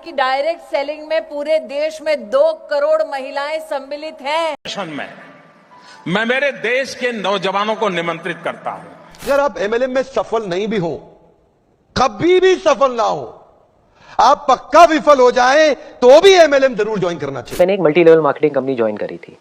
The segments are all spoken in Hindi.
की डायरेक्ट सेलिंग में पूरे देश में 2 करोड़ महिलाएं सम्मिलित हैं। में मैं मेरे देश के नौजवानों को निमंत्रित करता हूं। अगर आप एमएलएम में सफल नहीं भी हो, कभी भी सफल ना हो, आप पक्का विफल हो जाए तो भी एमएलएम जरूर ज्वाइन करना चाहिए। मैंने एक multi level marketing company join करी थी।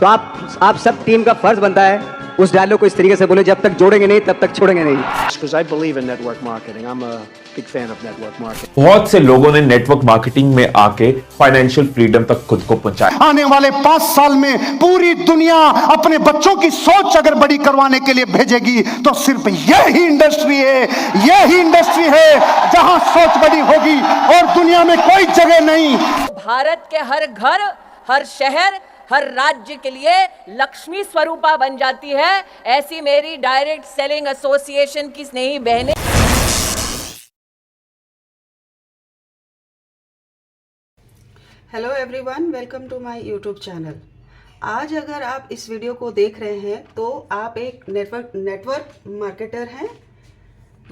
तो आप सब टीम का फर्ज बनता है उस डायलॉग को इस तरीके से बोले, जब तक जोड़ेंगे नहीं तब तक छोड़ेंगे नहीं। Because I believe in network marketing. I'm a big fan of network marketing. बहुत से लोगों ने नेटवर्क मार्केटिंग में आके फाइनेंशियल फ्रीडम तक खुद को पहुंचाया। आने वाले 5 साल में पूरी दुनिया अपने बच्चों की सोच अगर बड़ी करवाने के लिए भेजेगी तो सिर्फ यही इंडस्ट्री है जहां सोच बड़ी होगी और दुनिया में कोई जगह नहीं। भारत के हर घर, हर शहर, हर राज्य के लिए लक्ष्मी स्वरूपा बन जाती है। ऐसी मेरी डायरेक्ट सेलिंग एसोसिएशन की स्नेही बहनें। Hello everyone, welcome to my YouTube channel. आज अगर आप इस वीडियो को देख रहे हैं तो आप एक नेटवर्क मार्केटर हैं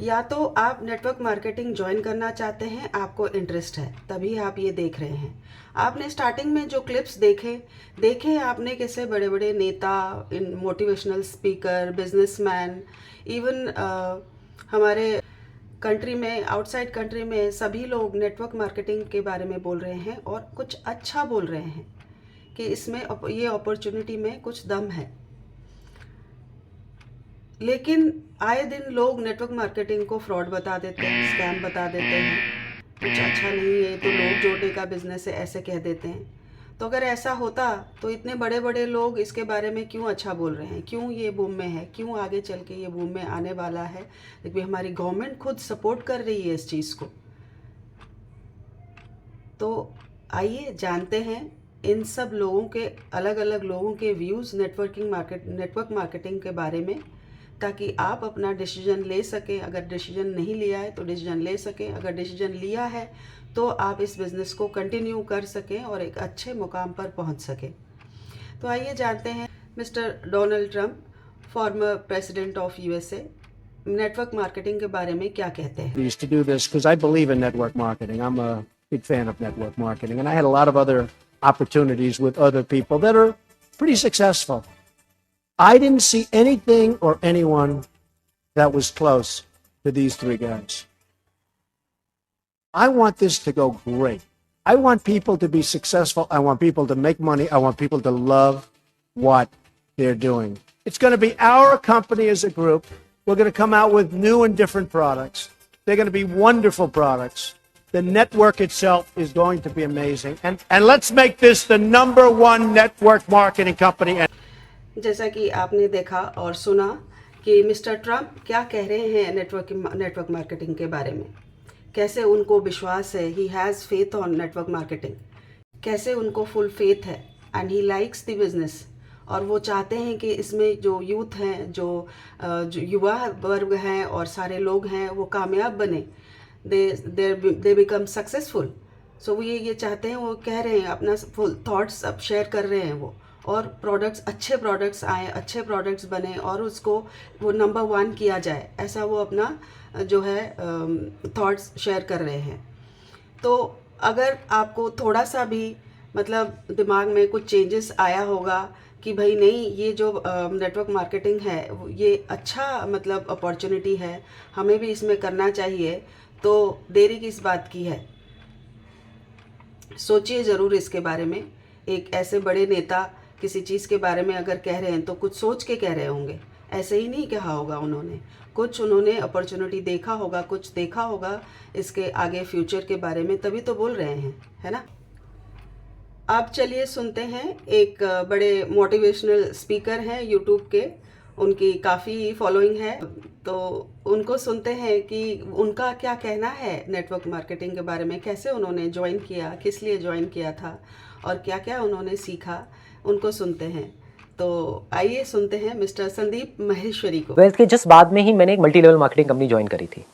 या तो आप नेटवर्क मार्केटिंग ज्वाइन करना चाहते हैं, आपको इंटरेस्ट है, तभी आप ये देख रहे हैं। आपने स्टार्टिंग में जो क्लिप्स देखे आपने कैसे बड़े बड़े नेता, मोटिवेशनल स्पीकर, बिजनेसमैन, इवन हमारे कंट्री में, आउटसाइड कंट्री में सभी लोग नेटवर्क मार्केटिंग के बारे में बोल रहे हैं और कुछ अच्छा बोल रहे हैं कि इसमें ये अपॉर्चुनिटी में कुछ दम है। लेकिन आए दिन लोग नेटवर्क मार्केटिंग को फ्रॉड बता देते हैं, स्कैम बता देते हैं, कुछ अच्छा नहीं है तो लोग जोड़ने का बिजनेस है ऐसे कह देते हैं। तो अगर ऐसा होता तो इतने बड़े बड़े लोग इसके बारे में क्यों अच्छा बोल रहे हैं, क्यों ये बूम में है, क्यों आगे चल के ये बूम में आने वाला है। देखिए हमारी गवर्नमेंट खुद सपोर्ट कर रही है इस चीज़ को। तो आइए जानते हैं इन सब लोगों के, अलग अलग लोगों के व्यूज़ नेटवर्क मार्केटिंग के बारे में, ताकि आप अपना डिसीजन ले सकें। अगर डिसीजन नहीं लिया है तो डिसीजन ले सकें, अगर डिसीजन लिया है तो आप इस बिज़नेस को कंटिन्यू कर सकें और एक अच्छे मुकाम पर पहुंच सकें। तो आइए जानते हैं mister Donald Trump, former president of USA, network marketing के बारे में क्या कहते हैं। I used to do this because I believe in network marketing. I'm a big fan of network marketing, and I had a lot of other opportunities with other people that are pretty successful. I didn't see anything or anyone that was close to these 3 guys. I want this to go great. I want people to be successful. I want people to make money. I want people to love what they're doing. It's going to be our company as a group. We're going to come out with new and different products. They're going to be wonderful products. The network itself is going to be amazing. And let's make this the #1 network marketing company. जैसा कि आपने देखा और सुना कि मिस्टर ट्रंप क्या कह रहे हैं नेटवर्क मार्केटिंग के बारे में, कैसे उनको विश्वास है, he has faith on network marketing, कैसे उनको फुल फेथ है and he likes the business. और वो चाहते हैं कि इसमें जो यूथ हैं, जो युवा वर्ग हैं और सारे लोग हैं, वो कामयाब बने, दे बिकम सक्सेसफुल। सो वो ये चाहते हैं, वो कह रहे हैं, अपना फुल थॉट्स अब शेयर कर रहे हैं वो, और प्रोडक्ट्स, अच्छे प्रोडक्ट्स आए, अच्छे प्रोडक्ट्स बने और उसको वो नंबर 1 किया जाए, ऐसा वो अपना जो है थॉट्स शेयर कर रहे हैं। तो अगर आपको थोड़ा सा भी मतलब दिमाग में कुछ चेंजेस आया होगा कि भाई नहीं, ये जो नेटवर्क मार्केटिंग है ये अच्छा मतलब अपॉर्चुनिटी है, हमें भी इसमें करना चाहिए, तो देरी किस बात की है। सोचिए ज़रूर इसके बारे में। एक ऐसे बड़े नेता किसी चीज़ के बारे में अगर कह रहे हैं तो कुछ सोच के कह रहे होंगे, ऐसे ही नहीं कहा होगा उन्होंने। कुछ उन्होंने अपॉर्चुनिटी देखा होगा, कुछ देखा होगा इसके आगे फ्यूचर के बारे में, तभी तो बोल रहे हैं, है ना। अब चलिए सुनते हैं, एक बड़े मोटिवेशनल स्पीकर हैं यूट्यूब के, उनकी काफ़ी फॉलोइंग है, तो उनको सुनते हैं कि उनका क्या कहना है नेटवर्क मार्केटिंग के बारे में, कैसे उन्होंने ज्वाइन किया, किस लिए ज्वाइन किया था और क्या क्या उन्होंने सीखा, उनको सुनते हैं। तो आइए सुनते हैं मिस्टर संदीप महेश्वरी को। 12th के जस्ट बाद में ही मैंने एक multi level marketing company join करी थी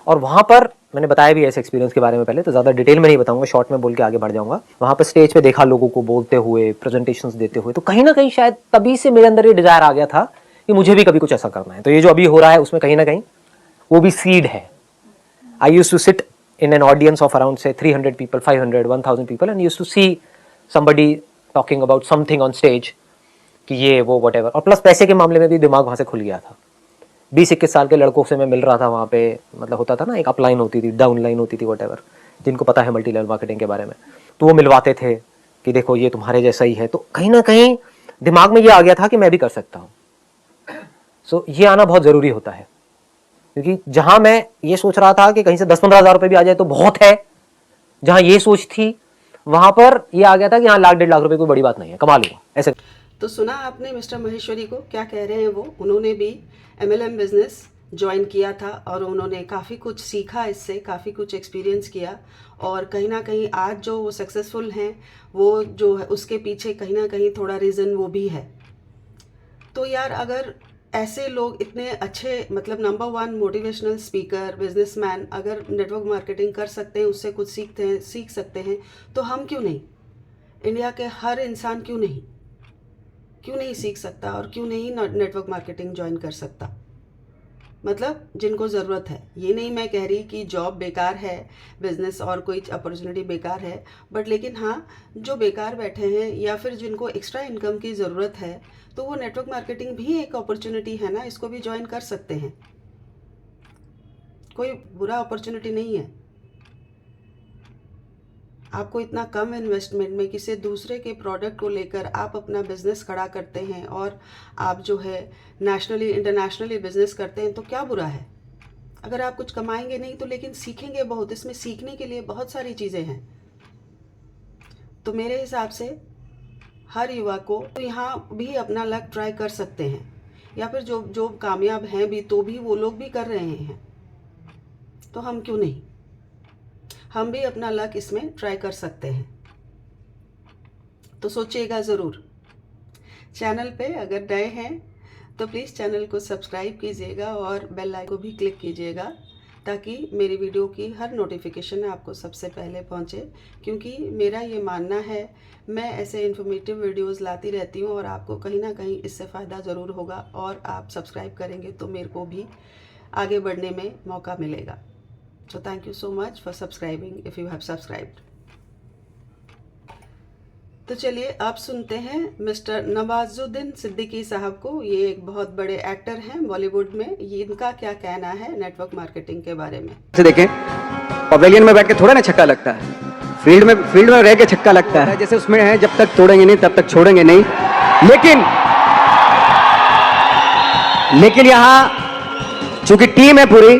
और वहाँ पर मैंने बताया भी ऐसे एक्सपीरियंस के बारे में पहले, तो ज़्यादा डिटेल में नहीं बताऊंगा, शॉर्ट में बोल के आगे बढ़ जाऊंगा। वहाँ पर स्टेज पे देखा लोगों को बोलते हुए, प्रेजेंटेशंस देते हुए, तो कहीं ना कहीं शायद तभी से मेरे अंदर ये डिजायर आ गया था कि मुझे भी कभी कुछ ऐसा करना है। तो ये जो अभी हो रहा है उसमें कहीं ना कहीं वो भी सीड है। I used to sit in an audience of around say 300 people, 500, 1000 people, and used to see somebody talking about something on stage कि ये वो whatever, और प्लस पैसे के मामले में भी दिमाग वहाँ से खुल गया था। 20-21 साल के लड़कों से मैं मिल रहा था वहाँ पे, मतलब होता था ना, एक अपलाइन होती थी, डाउन लाइन होती थी, whatever, जिनको पता है मल्टी लेवल मार्केटिंग के बारे में, तो वो मिलवाते थे कि देखो ये तुम्हारे जैसा ही है। तो कहीं ना कहीं दिमाग में ये आ गया था कि मैं भी कर सकता हूँ। सो ये आना बहुत ज़रूरी होता है, क्योंकि जहां मैं ये सोच रहा था कि कहीं से 10-15 हज़ार रुपए भी आ जाए तो बहुत है, जहां ये सोच थी वहां पर ये आ गया था कि हाँ 1-1.5 लाख रुपए कोई बड़ी बात नहीं है, कमा लूंगा ऐसे। तो सुना आपने मिस्टर महेश्वरी को क्या कह रहे हैं। वो उन्होंने भी MLM बिजनेस ज्वाइन किया था और उन्होंने काफ़ी कुछ सीखा इससे, काफ़ी कुछ एक्सपीरियंस किया, और कहीं ना कहीं आज जो वो सक्सेसफुल हैं वो जो है उसके पीछे कहीं ना कहीं थोड़ा रीज़न वो भी है। तो यार अगर ऐसे लोग इतने अच्छे, मतलब नंबर 1 मोटिवेशनल स्पीकर, बिजनेसमैन, अगर नेटवर्क मार्केटिंग कर सकते हैं, उससे कुछ सीख सकते हैं, तो हम क्यों नहीं? इंडिया के हर इंसान क्यों नहीं सीख सकता और क्यों नहीं नेटवर्क मार्केटिंग ज्वाइन कर सकता? मतलब जिनको ज़रूरत है। ये नहीं मैं कह रही कि जॉब बेकार है, बिजनेस और कोई अपॉर्चुनिटी बेकार है, बट लेकिन हाँ, जो बेकार बैठे हैं या फिर जिनको एक्स्ट्रा इनकम की ज़रूरत है, तो वो नेटवर्क मार्केटिंग भी एक अपॉर्चुनिटी है ना, इसको भी ज्वाइन कर सकते हैं। कोई बुरा अपॉर्चुनिटी नहीं है। आपको इतना कम इन्वेस्टमेंट में किसी दूसरे के प्रोडक्ट को लेकर आप अपना बिजनेस खड़ा करते हैं और आप जो है नेशनली इंटरनेशनली बिजनेस करते हैं, तो क्या बुरा है? अगर आप कुछ कमाएंगे नहीं तो लेकिन सीखेंगे बहुत, इसमें सीखने के लिए बहुत सारी चीज़ें हैं। तो मेरे हिसाब से हर युवा को तो यहाँ भी अपना लक ट्राई कर सकते हैं, या फिर जो कामयाब हैं भी तो भी वो लोग भी कर रहे हैं, तो हम क्यों नहीं? हम भी अपना लक इसमें ट्राई कर सकते हैं। तो सोचिएगा ज़रूर। चैनल पे अगर नए हैं तो प्लीज़ चैनल को सब्सक्राइब कीजिएगा और बेल आइकन को भी क्लिक कीजिएगा, ताकि मेरी वीडियो की हर नोटिफिकेशन आपको सबसे पहले पहुंचे। क्योंकि मेरा ये मानना है, मैं ऐसे इन्फॉर्मेटिव वीडियोस लाती रहती हूँ और आपको कहीं ना कहीं इससे फ़ायदा ज़रूर होगा, और आप सब्सक्राइब करेंगे तो मेरे को भी आगे बढ़ने में मौका मिलेगा। So thank you so much for subscribing if you have subscribed. तो चलिए आप सुनते हैं मिस्टर नवाजुद्दीन सिद्दीकी साहब को। ये एक बहुत बड़े एक्टर हैं बॉलीवुड में। ये इनका क्या कहना है नेटवर्क मार्केटिंग के बारे में। देखें, पवेलियन में बैठ के थोड़ा ना छक्का लगता है, फील्ड में रह के छक्का लगता है। जैसे उसमें है, जब तक तोड़ेंगे नहीं तब तक छोड़ेंगे नहीं। लेकिन यहाँ चूंकि टीम है पूरी,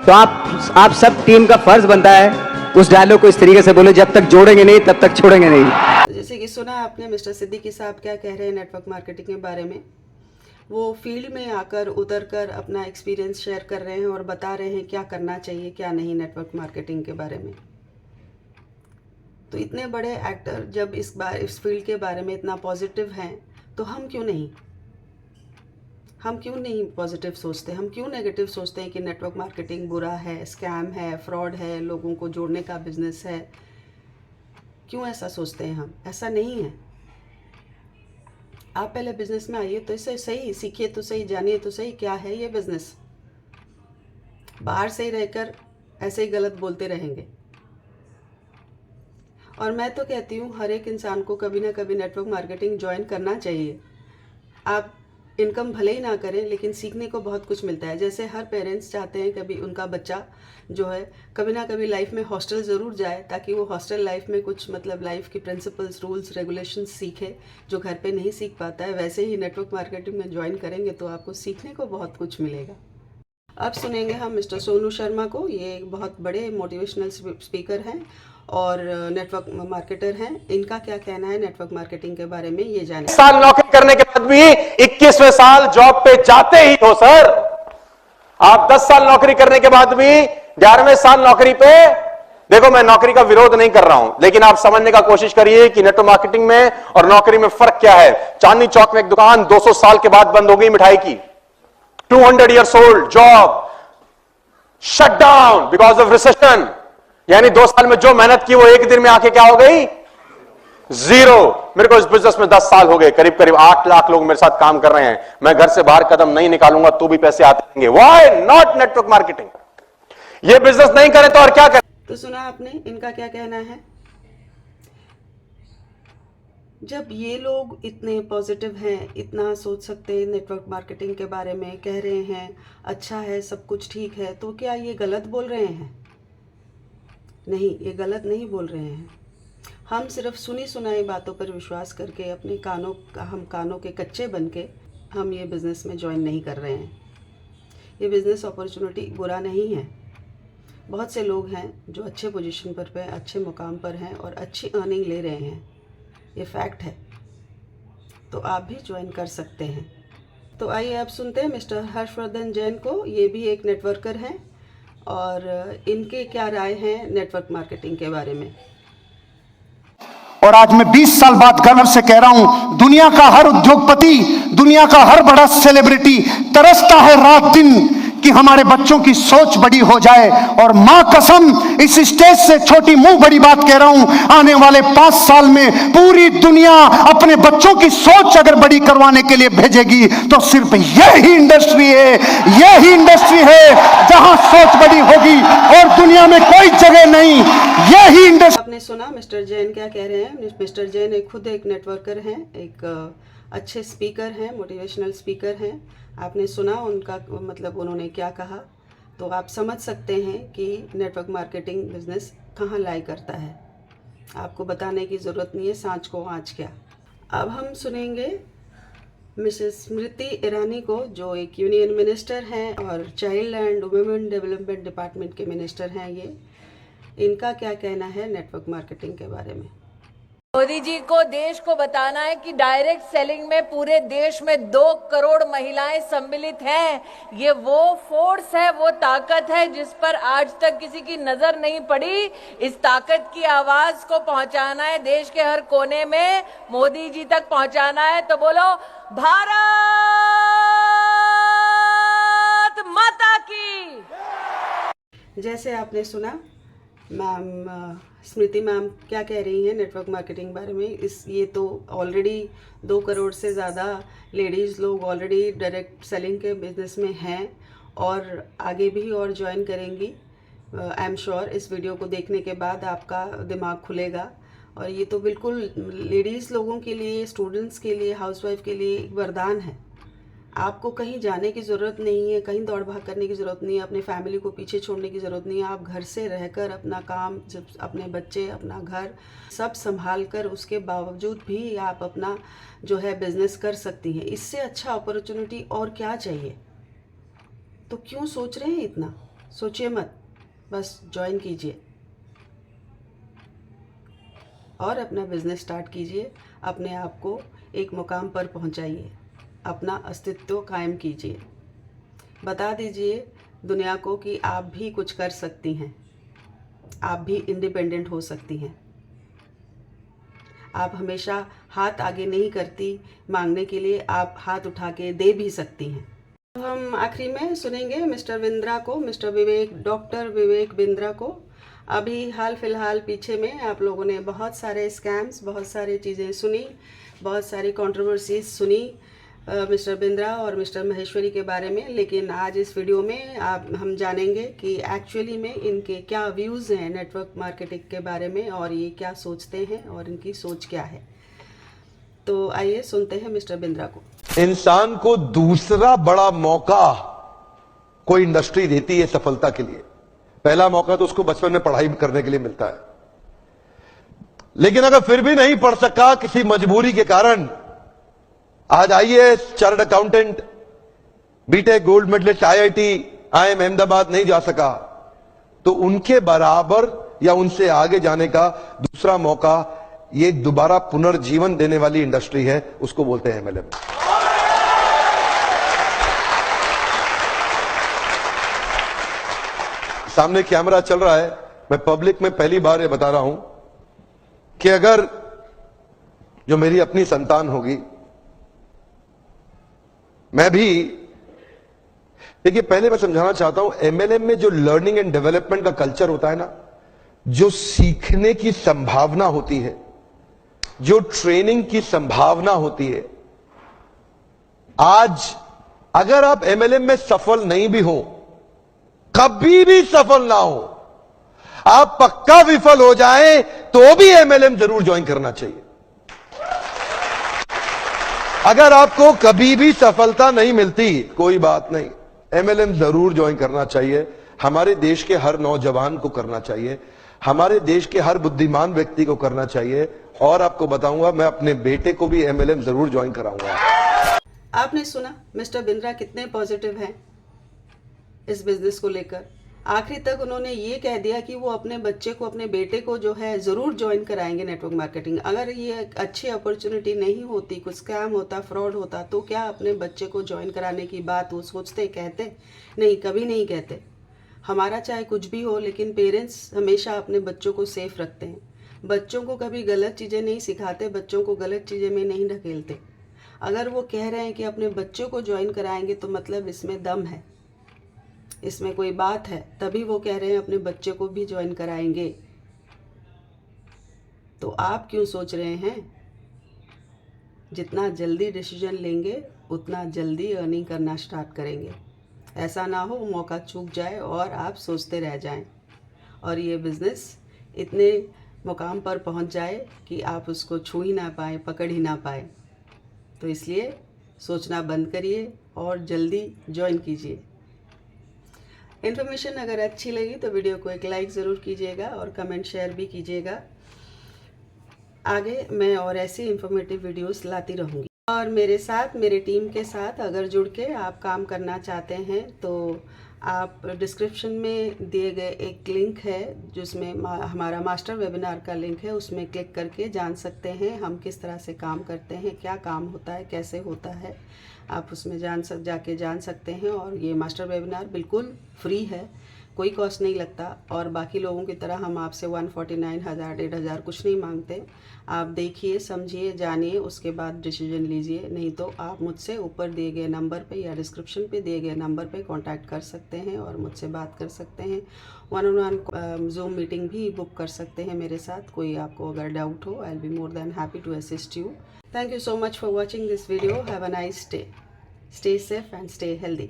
तो आप सब टीम का फर्ज बनता है उस डायलॉग को इस तरीके से बोले, जब तक जोड़ेंगे नहीं तब तक छोड़ेंगे नहीं। जैसे कि सुना आपने मिस्टर सिद्दीकी साहब क्या कह रहे हैं नेटवर्क मार्केटिंग के बारे में। वो फील्ड में आकर उतर कर अपना एक्सपीरियंस शेयर कर रहे हैं और बता रहे हैं क्या करना चाहिए क्या नहीं नेटवर्क मार्केटिंग के बारे में। तो इतने बड़े एक्टर जब इस फील्ड के बारे में इतना पॉजिटिव हैं, तो हम क्यों नहीं पॉजिटिव सोचते? हम क्यों नेगेटिव सोचते हैं कि नेटवर्क मार्केटिंग बुरा है, स्कैम है, फ्रॉड है, लोगों को जोड़ने का बिजनेस है? क्यों ऐसा सोचते हैं हम? ऐसा नहीं है। आप पहले बिजनेस में आइए तो इसे सही सीखिए, तो सही जानिए तो सही क्या है ये बिजनेस। बाहर से ही रहकर ऐसे ही गलत बोलते रहेंगे। और मैं तो कहती हूँ हर एक इंसान को कभी ना कभी नेटवर्क मार्केटिंग ज्वाइन करना चाहिए। आप इनकम भले ही ना करें, लेकिन सीखने को बहुत कुछ मिलता है। जैसे हर पेरेंट्स चाहते हैं कभी उनका बच्चा जो है कभी ना कभी लाइफ में हॉस्टल ज़रूर जाए, ताकि वो हॉस्टल लाइफ में कुछ मतलब लाइफ के प्रिंसिपल्स, रूल्स, रेगुलेशंस सीखे जो घर पे नहीं सीख पाता है। वैसे ही नेटवर्क मार्केटिंग में ज्वाइन करेंगे तो आपको सीखने को बहुत कुछ मिलेगा। अब सुनेंगे हम मिस्टर सोनू शर्मा को। ये एक बहुत बड़े मोटिवेशनल स्पीकर हैं और नेटवर्क मार्केटर हैं। इनका क्या कहना है नेटवर्क मार्केटिंग के बारे में, ये जाने। साल नौकरी करने के बाद भी 21वें साल जॉब पे जाते ही हो सर। आप 10 साल नौकरी करने के बाद भी 11वें साल नौकरी पे, देखो मैं नौकरी का विरोध नहीं कर रहा हूं, लेकिन आप समझने का कोशिश करिए कि नेटवर्क मार्केटिंग में और नौकरी में फर्क क्या है। चांदनी चौक में एक दुकान 200 साल के बाद बंद हो गई मिठाई की। 200 years old job shut down because of recession. यानी 2 साल में जो मेहनत की वो एक दिन में आके क्या हो गई? जीरो। मेरे को इस बिजनेस में 10 साल हो गए, करीब करीब 8 लाख लोग मेरे साथ काम कर रहे हैं। मैं घर से बाहर कदम नहीं निकालूंगा तो भी पैसे आते रहेंगे। Why not network marketing? ये बिजनेस नहीं करें तो और क्या करें? तो सुना आपने इनका क्या कहना है। जब ये लोग इतने पॉजिटिव हैं, इतना सोच सकते हैं नेटवर्क मार्केटिंग के बारे में, कह रहे हैं अच्छा है, सब कुछ ठीक है, तो क्या ये गलत बोल रहे हैं? नहीं, ये गलत नहीं बोल रहे हैं। हम सिर्फ सुनी सुनाई बातों पर विश्वास करके अपने कानों के कच्चे बन के हम ये बिज़नेस में ज्वाइन नहीं कर रहे हैं। ये बिज़नेस अपॉर्चुनिटी बुरा नहीं है। बहुत से लोग हैं जो अच्छे पोजीशन पर अच्छे मुकाम पर हैं और अच्छी अर्निंग ले रहे हैं, ये फैक्ट है। तो आप भी ज्वाइन कर सकते हैं। तो आइए आप सुनते हैं मिस्टर हर्षवर्धन जैन को। ये भी एक नेटवर्कर हैं और इनके क्या राय हैं नेटवर्क मार्केटिंग के बारे में। और आज मैं 20 साल बाद गर्व से कह रहा हूं, दुनिया का हर उद्योगपति, दुनिया का हर बड़ा सेलिब्रिटी तरसता है रात दिन कि हमारे बच्चों की सोच बड़ी हो जाए। और मां कसम, इस स्टेज से छोटी मुंह बड़ी बात कह रहा हूं, आने वाले 5 साल में पूरी दुनिया अपने बच्चों की सोच अगर बड़ी करवाने के लिए भेजेगी तो सिर्फ यही इंडस्ट्री है जहां सोच बड़ी होगी और दुनिया में कोई जगह नहीं। यही इंडस्ट्री। आपने सुना मिस्टर जैन क्या कह रहे हैं। मिस्टर जैन खुद एक नेटवर्कर हैं, एक अच्छे स्पीकर हैं, मोटिवेशनल स्पीकर हैं। आपने सुना उनका मतलब उन्होंने क्या कहा, तो आप समझ सकते हैं कि नेटवर्क मार्केटिंग बिजनेस कहाँ लाई करता है। आपको बताने की ज़रूरत नहीं है सांच को आँच क्या। अब हम सुनेंगे मिसेस स्मृति ईरानी को, जो एक यूनियन मिनिस्टर हैं और child and women development department के मिनिस्टर हैं। इनका क्या कहना है नेटवर्क मार्केटिंग के बारे में। मोदी जी को देश को बताना है कि डायरेक्ट सेलिंग में पूरे देश में 2 करोड़ महिलाएं सम्मिलित हैं। ये वो फोर्स है, वो ताकत है जिस पर आज तक किसी की नजर नहीं पड़ी। इस ताकत की आवाज को पहुंचाना है देश के हर कोने में, मोदी जी तक पहुंचाना है। तो बोलो भारत माता की। जैसे आपने सुना मैम स्मृति मैम क्या कह रही हैं नेटवर्क मार्केटिंग बारे में। ये तो ऑलरेडी 2 करोड़ से ज़्यादा लेडीज़ लोग ऑलरेडी डायरेक्ट सेलिंग के बिजनेस में हैं और आगे भी और ज्वाइन करेंगी। आई एम श्योर इस वीडियो को देखने के बाद आपका दिमाग खुलेगा। और ये तो बिल्कुल लेडीज़ लोगों के लिए, स्टूडेंट्स के लिए, हाउसवाइफ के लिए एक वरदान है। आपको कहीं जाने की ज़रूरत नहीं है, कहीं दौड़ भाग करने की ज़रूरत नहीं है, अपने फैमिली को पीछे छोड़ने की ज़रूरत नहीं है। आप घर से रहकर अपना काम, अपने बच्चे, अपना घर सब संभाल कर उसके बावजूद भी आप अपना जो है बिज़नेस कर सकती हैं। इससे अच्छा अपॉर्चुनिटी और क्या चाहिए। तो क्यों सोच रहे हैं इतना? सोचिए मत, बस ज्वाइन कीजिए और अपना बिज़नेस स्टार्ट कीजिए। अपने आप को एक मुकाम पर पहुंचाइए, अपना अस्तित्व कायम कीजिए। बता दीजिए दुनिया को कि आप भी कुछ कर सकती हैं, आप भी इंडिपेंडेंट हो सकती हैं। आप हमेशा हाथ आगे नहीं करती मांगने के लिए, आप हाथ उठा के दे भी सकती हैं। अब हम आखिरी में सुनेंगे मिस्टर बिंद्रा को, डॉक्टर विवेक बिंद्रा को। अभी हाल फिलहाल पीछे में आप लोगों ने बहुत सारे स्कैम्स, बहुत सारी चीज़ें सुनी, बहुत सारी कंट्रोवर्सीज सुनी मिस्टर बिंद्रा और मिस्टर महेश्वरी के बारे में। लेकिन आज इस वीडियो में हम जानेंगे कि एक्चुअली में इनके क्या व्यूज़ हैं नेटवर्क मार्केटिंग के बारे में और ये क्या सोचते हैं और इनकी सोच क्या है। तो आइए सुनते हैं मिस्टर बिंद्रा को। इंसान को दूसरा बड़ा मौका कोई इंडस्ट्री देती है सफलता के लिए। पहला मौका तो उसको बचपन में पढ़ाई करने के लिए मिलता है, लेकिन अगर फिर भी नहीं पढ़ सका किसी मजबूरी के कारण, आज IAS, chartered accountant, B Tech gold medalist, IIT, IIM Ahmedabad नहीं जा सका, तो उनके बराबर या उनसे आगे जाने का दूसरा मौका ये दोबारा पुनर्जीवन देने वाली इंडस्ट्री है, उसको बोलते हैं एमएलएम। सामने कैमरा चल रहा है, मैं पब्लिक में पहली बार ये बता रहा हूं कि अगर जो मेरी अपनी संतान होगी, मैं भी, देखिए पहले मैं समझाना चाहता हूं, एमएलएम में जो लर्निंग एंड डेवलपमेंट का कल्चर होता है ना, जो सीखने की संभावना होती है, जो ट्रेनिंग की संभावना होती है, आज अगर आप एमएलएम में सफल नहीं भी हो, कभी भी सफल ना हो, आप पक्का विफल हो जाएं तो भी एमएलएम जरूर ज्वाइन करना चाहिए। अगर आपको कभी भी सफलता नहीं मिलती, कोई बात नहीं, एमएलएम जरूर ज्वाइन करना चाहिए। हमारे देश के हर नौजवान को करना चाहिए, हमारे देश के हर बुद्धिमान व्यक्ति को करना चाहिए। और आपको बताऊंगा, मैं अपने बेटे को भी एमएलएम जरूर ज्वाइन कराऊंगा। आपने सुना मिस्टर बिंद्रा कितने पॉजिटिव हैं इस बिजनेस को लेकर। आखिरी तक उन्होंने ये कह दिया कि वो अपने बच्चे को, अपने बेटे को जो है ज़रूर ज्वाइन कराएंगे नेटवर्क मार्केटिंग। अगर ये अच्छी अपॉर्चुनिटी नहीं होती, कुछ स्कैम होता, फ्रॉड होता, तो क्या अपने बच्चे को ज्वाइन कराने की बात वो सोचते, कहते? नहीं, कभी नहीं कहते। हमारा चाहे कुछ भी हो, लेकिन पेरेंट्स हमेशा अपने बच्चों को सेफ रखते हैं। बच्चों को कभी गलत चीज़ें नहीं सिखाते, बच्चों को गलत चीज़ें में नहीं ढकेलते। अगर वो कह रहे हैं कि अपने बच्चों को ज्वाइन कराएंगे तो मतलब इसमें दम है, इसमें कोई बात है, तभी वो कह रहे हैं अपने बच्चे को भी ज्वाइन कराएंगे। तो आप क्यों सोच रहे हैं? जितना जल्दी डिसीजन लेंगे उतना जल्दी अर्निंग करना स्टार्ट करेंगे। ऐसा ना हो मौका चूक जाए और आप सोचते रह जाएं और ये बिज़नेस इतने मुकाम पर पहुंच जाए कि आप उसको छू ही ना पाए, पकड़ ही ना पाए। तो इसलिए सोचना बंद करिए और जल्दी ज्वाइन कीजिए। इन्फॉर्मेशन अगर अच्छी लगी तो वीडियो को एक लाइक ज़रूर कीजिएगा और कमेंट शेयर भी कीजिएगा। आगे मैं और ऐसी इन्फॉर्मेटिव वीडियोस लाती रहूँगी। और मेरे साथ, मेरे टीम के साथ अगर जुड़ के आप काम करना चाहते हैं तो आप डिस्क्रिप्शन में दिए गए एक लिंक है जिसमें हमारा मास्टर वेबिनार का लिंक है, उसमें क्लिक करके जान सकते हैं हम किस तरह से काम करते हैं, क्या काम होता है, कैसे होता है। आप उसमें जाके जान सकते हैं। और ये मास्टर वेबिनार बिल्कुल फ्री है, कोई कॉस्ट नहीं लगता। और बाकी लोगों की तरह हम आपसे 149,000 1,500 कुछ नहीं मांगते। आप देखिए, समझिए, जानिए, उसके बाद डिसीजन लीजिए। नहीं तो आप मुझसे ऊपर दिए गए नंबर पे या डिस्क्रिप्शन पे दिए गए नंबर पे कांटेक्ट कर सकते हैं और मुझसे बात कर सकते हैं। 1-on-1 जूम मीटिंग भी बुक कर सकते हैं मेरे साथ। कोई आपको अगर डाउट हो, I will be more than happy to assist you. Thank you so much for watching this video. Have a nice day. Stay safe and stay healthy.